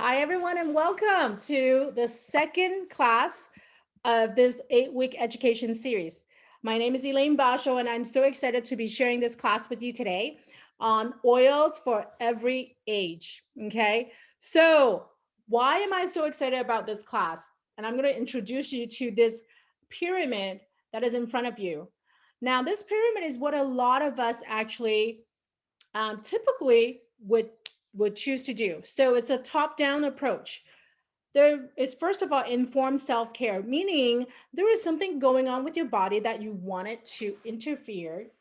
Hi, everyone, and welcome to the second class of this 8-week education series. My name is Elaine Basho, and I'm so excited to be sharing this class with you today on oils for every age. Okay, so why am I so excited about this class? And I'm going to introduce you to this pyramid that is in front of you. Now, this pyramid is what a lot of us actually typically would choose to do. So it's a top-down approach. There is, first of all, informed self-care, meaning there is something going on with your body that you want it to interfere,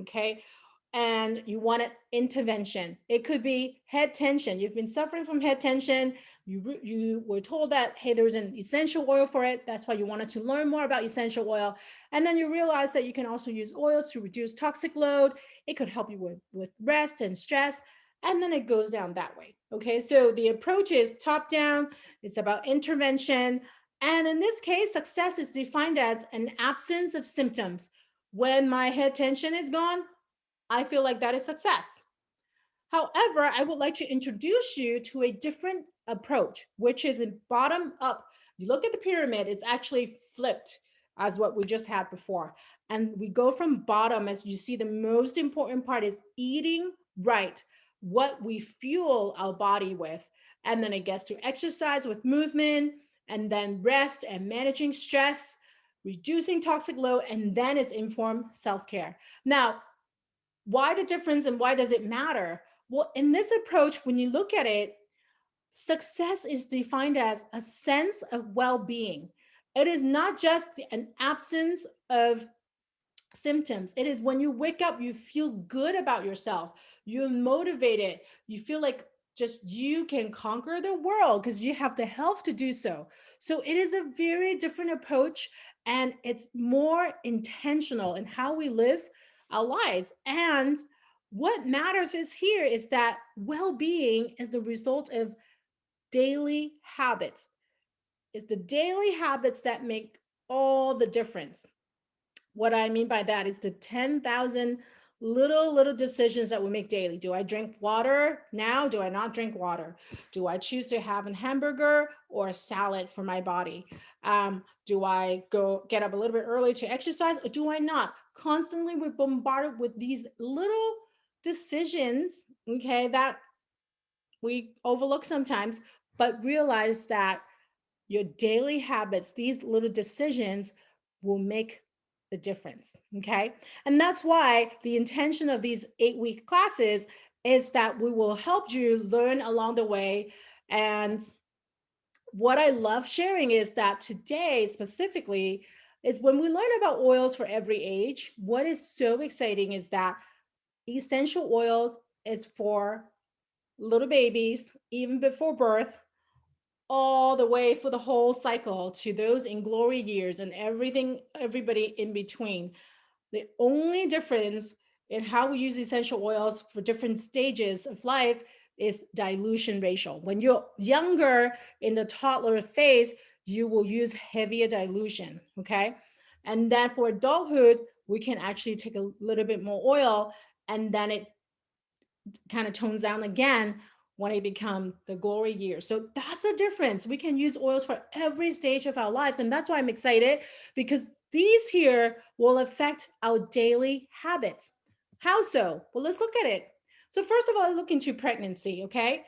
okay? And you want an intervention. It could be head tension. You've been suffering from head tension. You were told that, hey, there's an essential oil for it. That's why you wanted to learn more about essential oil. And then you realize that you can also use oils to reduce toxic load. It could help you with rest and stress. And then it goes down that way. Okay, so the approach is top down, it's about intervention. And in this case, success is defined as an absence of symptoms. When my head tension is gone, I feel like that is success. However, I would like to introduce you to a different approach, which is a bottom up. You look at the pyramid, it's actually flipped as what we just had before. And we go from bottom, as you see, the most important part is eating right, what we fuel our body with. And then it gets to exercise with movement, and then rest and managing stress, reducing toxic load, and then it's informed self care. Now, why the difference and why does it matter? Well, in this approach, when you look at it, success is defined as a sense of well being. It is not just an absence of symptoms. It is when you wake up, you feel good about yourself, you're motivated, you feel like just you can conquer the world because you have the health to do so. So it is a very different approach and it's more intentional in how we live our lives. And what matters is here is that well being is the result of daily habits. It's the daily habits that make all the difference. What I mean by that is the 10,000 little decisions that we make daily. Do I drink water now? Do I not drink water? Do I choose to have a hamburger or a salad for my body? Do I go get up a little bit early to exercise or do I not? Constantly we're bombarded with these little decisions, okay, that we overlook sometimes, but realize that your daily habits, these little decisions will make the difference. Okay. And that's why the intention of these 8-week classes is that we will help you learn along the way. And what I love sharing is that today, specifically, is when we learn about oils for every age, what is so exciting is that essential oils is for little babies, even before birth, all the way for the whole cycle to those in glory years and everything, everybody in between. The only difference in how we use essential oils for different stages of life is dilution ratio. When you're younger in the toddler phase, you will use heavier dilution. Okay. And then for adulthood, we can actually take a little bit more oil and then it kind of tones down again when it become the glory years. So that's the difference. We can use oils for every stage of our lives. And that's why I'm excited because these here will affect our daily habits. How so? Well, let's look at it. So first of all, look into pregnancy, okay?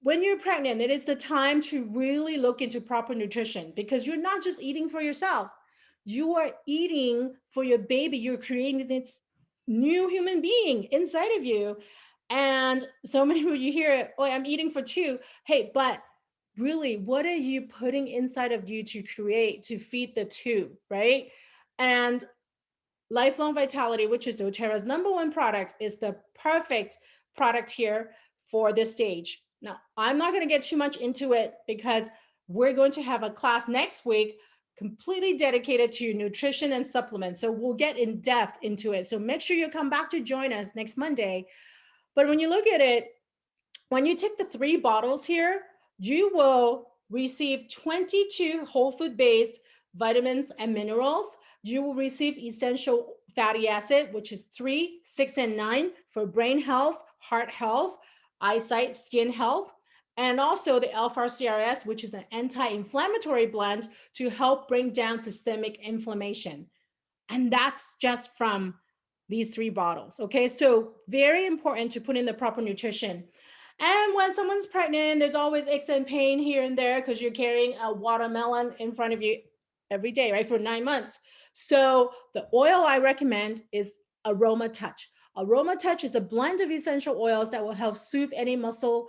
When you're pregnant, it is the time to really look into proper nutrition because you're not just eating for yourself. You are eating for your baby. You're creating this new human being inside of you. And so many people you hear it, oh, I'm eating for two. Hey, but really, what are you putting inside of you to create, to feed the two, right? And Lifelong Vitality, which is doTERRA's number one product, is the perfect product here for this stage. Now, I'm not going to get too much into it because we're going to have a class next week completely dedicated to nutrition and supplements. So we'll get in depth into it. So make sure you come back to join us next Monday. But when you look at it, when you take the 3 bottles here, you will receive 22 whole food based vitamins and minerals. You will receive essential fatty acid, which is 3, 6, and 9 for brain health, heart health, eyesight, skin health. and also the L5-CRS, which is an anti-inflammatory blend to help bring down systemic inflammation. And that's just from these 3 bottles. Okay. So very important to put in the proper nutrition. And when someone's pregnant, there's always aches and pain here and there because you're carrying a watermelon in front of you every day, right? For 9 months. So the oil I recommend is Aroma Touch. Aroma Touch is a blend of essential oils that will help soothe any muscle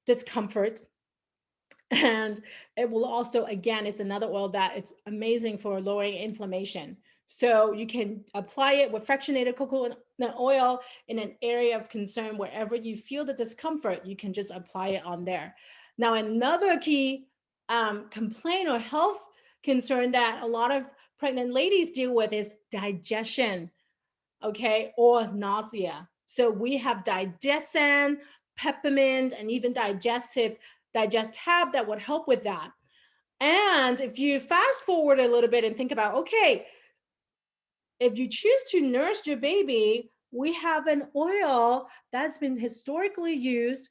discomfort. And it will also, again, it's another oil that it's amazing for lowering inflammation. So you can apply it with fractionated coconut oil in an area of concern. Wherever you feel the discomfort, you can just apply it on there. Now, another key complaint or health concern that a lot of pregnant ladies deal with is digestion, okay, or nausea. So we have Digessan, peppermint, and even Digest-Tab that would help with that. And if you fast forward a little bit and think about, okay, if you choose to nurse your baby, we have an oil that's been historically used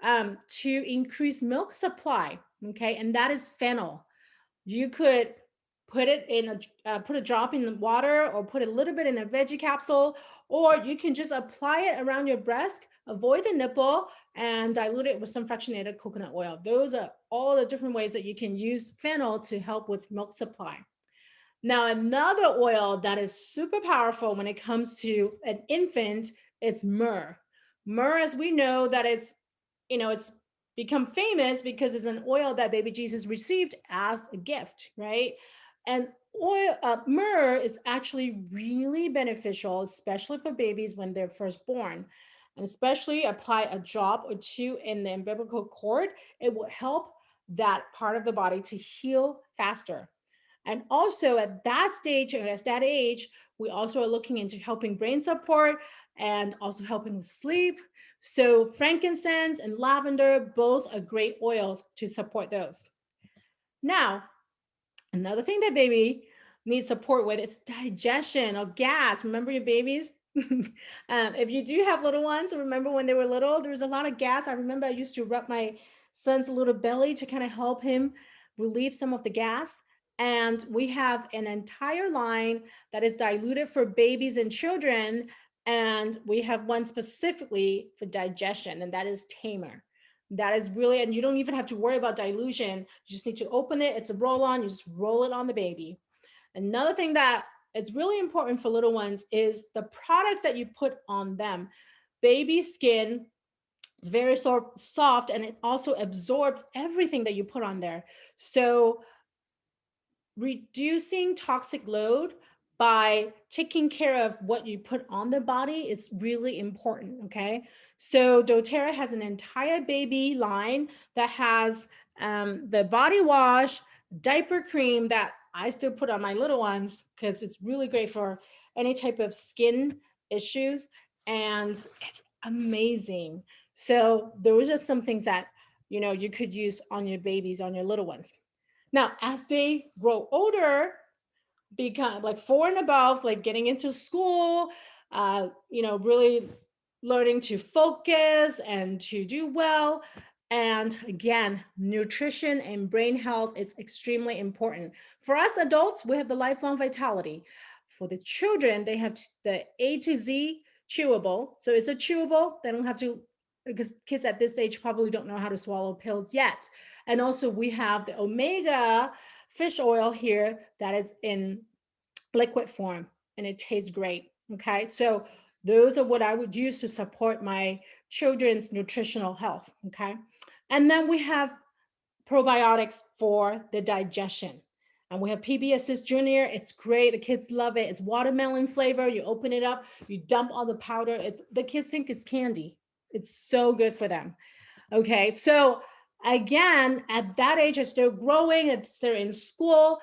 to increase milk supply, okay, and that is fennel. You could put it in put a drop in the water or put a little bit in a veggie capsule, or you can just apply it around your breast, avoid the nipple, and dilute it with some fractionated coconut oil. Those are all the different ways that you can use fennel to help with milk supply. Now, another oil that is super powerful when it comes to an infant, it's myrrh. Myrrh, as we know, that it's become famous because it's an oil that baby Jesus received as a gift, right? And myrrh is actually really beneficial, especially for babies when they're first born. And especially apply a drop or two in the umbilical cord, it will help that part of the body to heal faster. And also at that stage or at that age, we also are looking into helping brain support and also helping with sleep. So frankincense and lavender, both are great oils to support those. Now, another thing that baby needs support with is digestion or gas. Remember your babies? If you do have little ones, remember when they were little, there was a lot of gas. I remember I used to rub my son's little belly to kind of help him relieve some of the gas. And we have an entire line that is diluted for babies and children. And we have one specifically for digestion, and that is Tamer. That is really, and you don't even have to worry about dilution. You just need to open it. It's a roll on. You just roll it on the baby. Another thing that it's really important for little ones is the products that you put on them. Baby skin is very soft and it also absorbs everything that you put on there. So reducing toxic load by taking care of what you put on the body, it's really important. Okay. So doTERRA has an entire baby line that has the body wash, diaper cream that I still put on my little ones because it's really great for any type of skin issues. And it's amazing. So those are some things that, you could use on your babies, on your little ones. Now, as they grow older, become like 4 and above, like getting into school, really learning to focus and to do well. And again, nutrition and brain health is extremely important. For us adults, we have the lifelong vitality. For the children, they have the A to Z chewable. So it's a chewable. They don't have to, because kids at this age probably don't know how to swallow pills yet. And also we have the omega fish oil here that is in liquid form and it tastes great. Okay. So those are what I would use to support my children's nutritional health. Okay. And then we have probiotics for the digestion. And we have PB Assist Junior. It's great. The kids love it. It's watermelon flavor. You open it up, you dump all the powder. The kids think it's candy. It's so good for them. Okay. So again, at that age, as they're growing, as they're in school,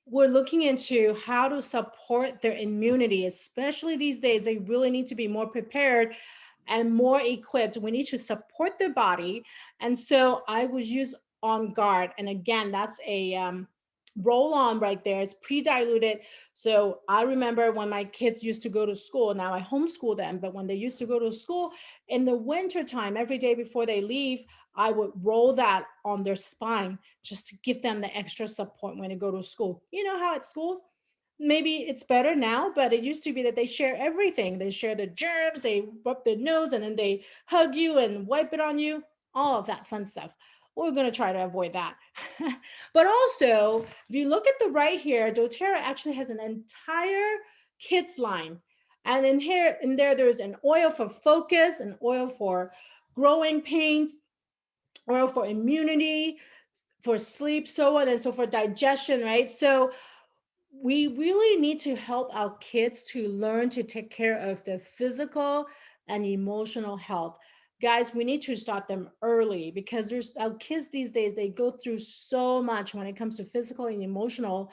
we're looking into how to support their immunity, especially these days. They really need to be more prepared and more equipped. We need to support their body. And so I was use On Guard. And again, that's a roll on right there. It's pre-diluted. So I remember when my kids used to go to school, now I homeschool them, but when they used to go to school in the winter time, every day before they leave, I would roll that on their spine just to give them the extra support when they go to school. You know how at schools, maybe it's better now, but it used to be that they share everything. They share the germs, they rub their nose, and then they hug you and wipe it on you, all of that fun stuff. We're going to try to avoid that. But also, if you look at the right here, doTERRA actually has an entire kids line. And in here, in there, there's an oil for focus, an oil for growing pains, oil for immunity, for sleep, so on and so for digestion, right? So we really need to help our kids to learn to take care of their physical and emotional health. Guys, we need to start them early because there's our kids these days, they go through so much when it comes to physical and emotional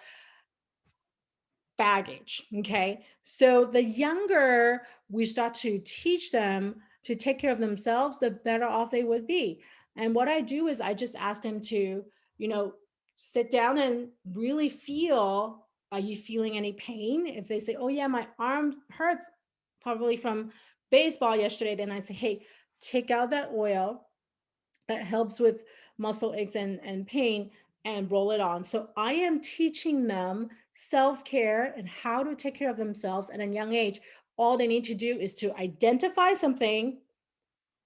baggage. Okay. So the younger we start to teach them to take care of themselves, the better off they would be. And what I do is I just ask them to, you know, sit down and really feel, are you feeling any pain? If they say, oh, yeah, my arm hurts, probably from baseball yesterday, then I say, hey, take out that oil that helps with muscle aches and pain and roll it on. So I am teaching them self care and how to take care of themselves at a young age. All they need to do is to identify something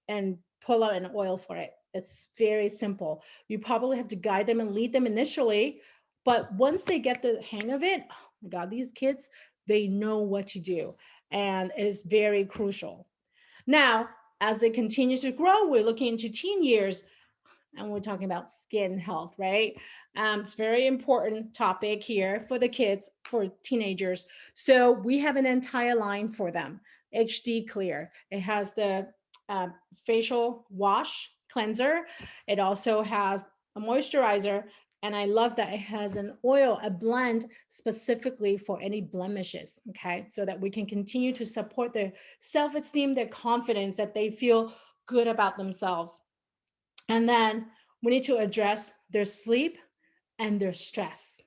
and pull out an oil for it. It's very simple. You probably have to guide them and lead them initially, but once they get the hang of it, oh my God, these kids, they know what to do. And it is very crucial. Now, as they continue to grow, we're looking into teen years and we're talking about skin health, right? It's a very important topic here for the kids, for teenagers. So we have an entire line for them, HD Clear. It has the uh, facial wash cleanser. It also has a moisturizer. And I love that it has an oil, a blend specifically for any blemishes. Okay. So that we can continue to support their self esteem, their confidence, that they feel good about themselves. And then we need to address their sleep and their stress.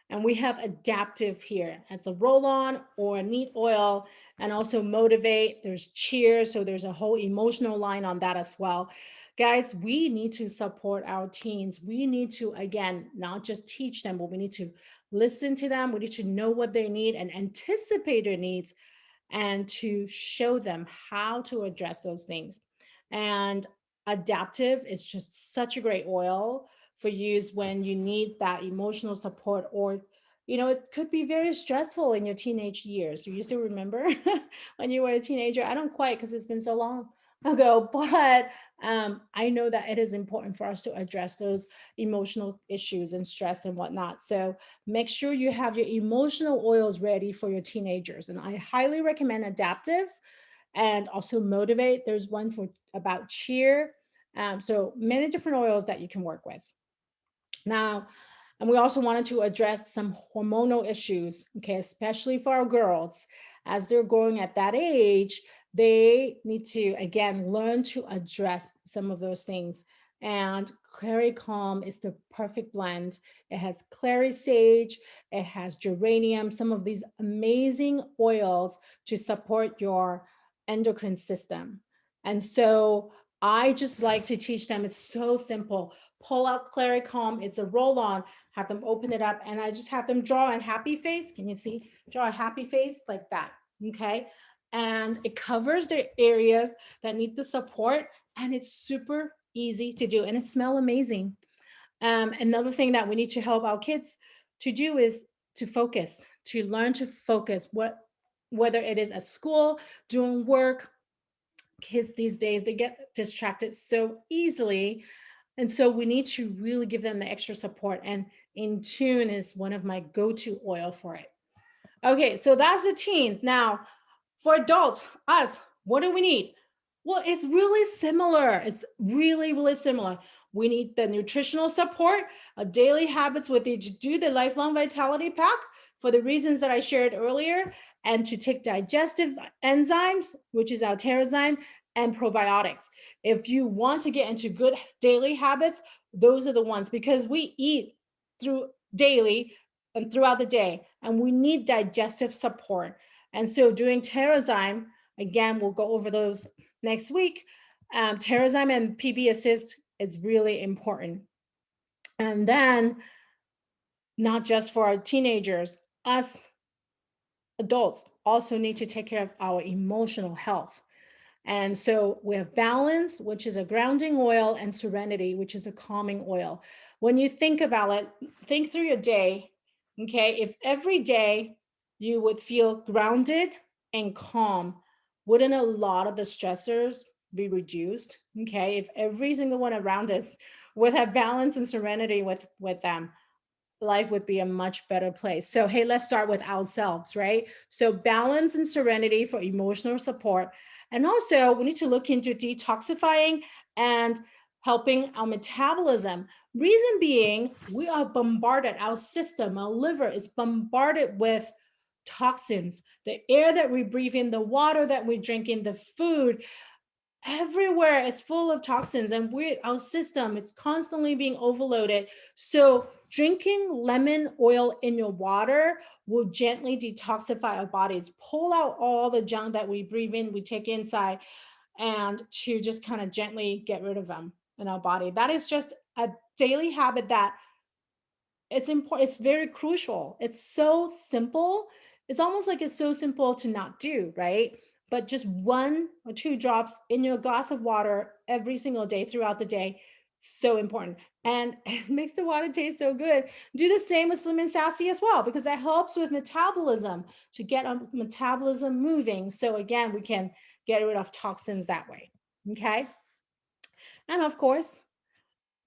And we have adaptive here. It's a roll on or a neat oil, and also motivate. There's cheer. So there's a whole emotional line on that as well. Guys, we need to support our teens. We need to, again, not just teach them, but we need to listen to them. We need to know what they need and anticipate their needs and to show them how to address those things. And adaptive is just such a great oil for use when you need that emotional support, or it could be very stressful in your teenage years. Do you still remember when you were a teenager? I don't quite, because it's been so long ago, but I know that it is important for us to address those emotional issues and stress and whatnot. So make sure you have your emotional oils ready for your teenagers. And I highly recommend adaptive and also motivate. There's one for about cheer. So many different oils that you can work with. Now, and we also wanted to address some hormonal issues, okay, especially for our girls. As they're growing at that age, they need to, again, learn to address some of those things. And Clary Calm is the perfect blend. It has clary sage, it has geranium, some of these amazing oils to support your endocrine system. And so I just like to teach them. It's so simple. Pull out Clary Calm. It's a roll on. Have them open it up, and I just have them draw a happy face. Can you see? Draw a happy face like that. Okay. And it covers the areas that need the support, and it's super easy to do, and it smells amazing. Another thing that we need to help our kids to do is to focus, to learn to focus. Whether it is at school, doing work, kids these days, they get distracted so easily. And so we need to really give them the extra support. And Intune is one of my go-to oil for it. Okay, so that's the teens. Now, for adults, us, what do we need? Well, it's really similar. It's really, really similar. We need the nutritional support, daily habits with the do the lifelong vitality pack for the reasons that I shared earlier, and to take digestive enzymes, which is Alterazyme, and probiotics. If you want to get into good daily habits, those are the ones, because we eat through daily and throughout the day. And we need digestive support. And so doing Terrazyme, again, we'll go over those next week. Terrazyme and PB Assist is really important. And then not just for our teenagers, us adults also need to take care of our emotional health. And so we have balance, which is a grounding oil, and serenity, which is a calming oil. When you think about it, think through your day. Okay. If every day you would feel grounded and calm, wouldn't a lot of the stressors be reduced? Okay. If every single one around us would have balance and serenity with them, life would be a much better place. So, hey, let's start with ourselves, right? So, balance and serenity for emotional support. And also, we need to look into detoxifying and helping our metabolism. Reason being, we are bombarded, our system, our liver is bombarded with toxins. The air that we breathe in, the water that we drink in, the food, everywhere is full of toxins, and our system it's constantly being overloaded. So drinking lemon oil in your water will gently detoxify our bodies, pull out all the junk that we breathe in, we take inside, and to just kind of gently get rid of them in our body. That is just a daily habit that it's important, it's very crucial, it's so simple, it's almost like it's so simple to not do, right? But just 1 or 2 drops in your glass of water every single day throughout the day, so important. And it makes the water taste so good. Do the same with Slim and Sassy as well, because that helps with metabolism, to get our metabolism moving, so again we can get rid of toxins that way. Okay. And of course,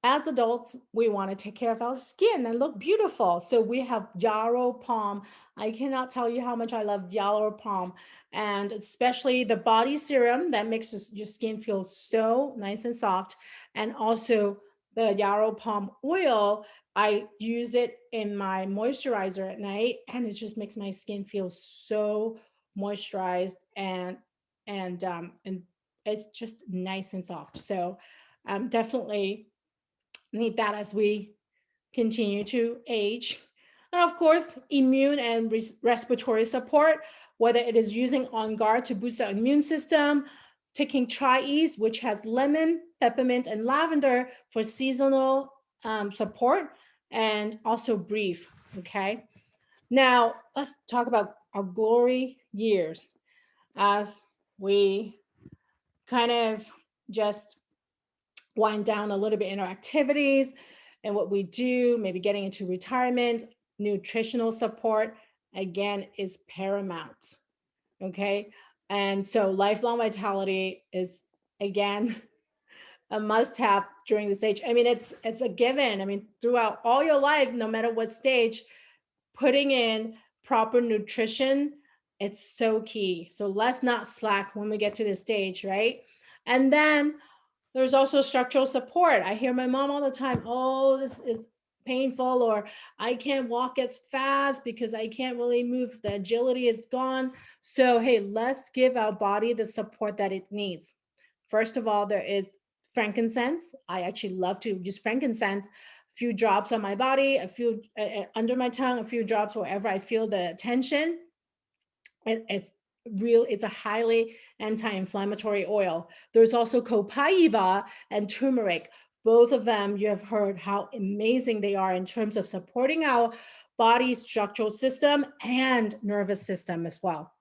as adults, we want to take care of our skin and look beautiful. So we have Yarrow Palm. I cannot tell you how much I love Yarrow Palm, and especially the body serum that makes your skin feel so nice and soft. And also the Yarrow Palm oil. I use it in my moisturizer at night, and it just makes my skin feel so moisturized, and it's just nice and soft. So definitely need that as we continue to age. And of course, immune and respiratory support, whether it is using On Guard to boost our immune system, taking Tri-Ease, which has lemon, peppermint, and lavender for seasonal support, and also Breathe. Okay. Now, let's talk about our glory years as we kind of just wind down a little bit in our activities and what we do, maybe getting into retirement. Nutritional support, again, is paramount. Okay. And so lifelong vitality is, again, a must have during this age. I mean, it's a given. I mean, throughout all your life, no matter what stage, putting in proper nutrition, it's so key. So let's not slack when we get to this stage, right? And then there's also structural support. I hear my mom all the time, oh, this is painful, or I can't walk as fast because I can't really move. The agility is gone. So, hey, let's give our body the support that it needs. First of all, there is frankincense. I actually love to use frankincense. A few drops on my body, a few under my tongue, a few drops wherever I feel the tension. It's real, it's a highly anti-inflammatory oil. There's also copaiba and turmeric. Both of them, you have heard how amazing they are in terms of supporting our body's structural system and nervous system as well.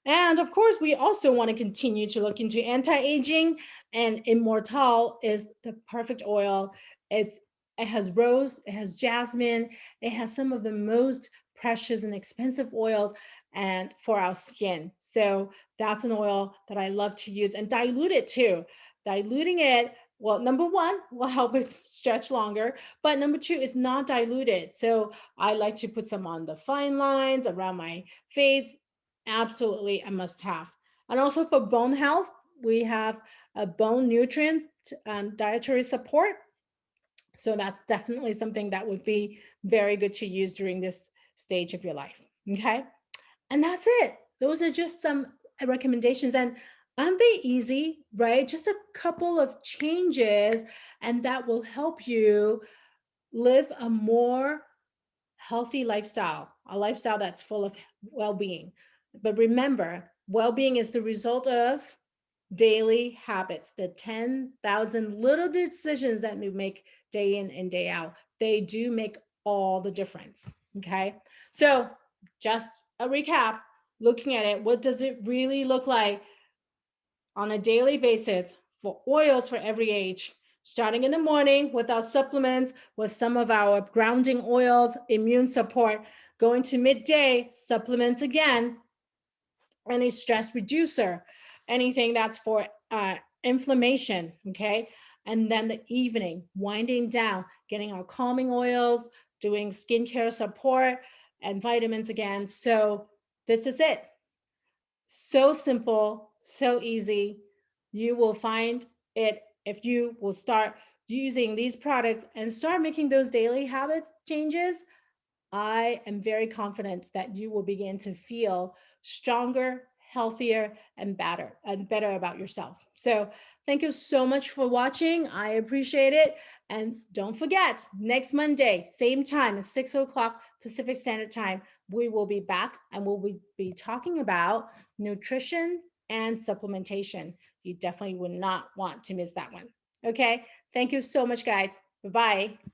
And of course, we also want to continue to look into anti-aging, and Immortal is the perfect oil. It has rose, it has jasmine, it has some of the most precious and expensive oils and for our skin. So that's an oil that I love to use, and dilute it too. Diluting it, well, number one will help it stretch longer, but number two is not diluted. So I like to put some on the fine lines around my face. Absolutely a must have. And also for bone health, we have a bone nutrient dietary support. So that's definitely something that would be very good to use during this stage of your life. Okay. And that's it. Those are just some recommendations. And aren't they easy, right? Just a couple of changes, and that will help you live a more healthy lifestyle, a lifestyle that's full of well-being. But remember, well-being is the result of daily habits, the 10,000 little decisions that we make day in and day out. They do make all the difference. Okay. So, just a recap, looking at it, what does it really look like on a daily basis for oils for every age? Starting in the morning with our supplements, with some of our grounding oils, immune support, going to midday, supplements again, any stress reducer, anything that's for inflammation, okay? And then the evening, winding down, getting our calming oils, doing skincare support, and vitamins again. So this is it. So simple, so easy. You will find it if you will start using these products and start making those daily habits changes. I am very confident that you will begin to feel stronger, healthier, and better about yourself. So, thank you so much for watching. I appreciate it. And don't forget, next Monday, same time at 6 o'clock Pacific Standard Time, we will be back and we'll be talking about nutrition and supplementation. You definitely would not want to miss that one. Okay. Thank you so much, guys. Bye bye.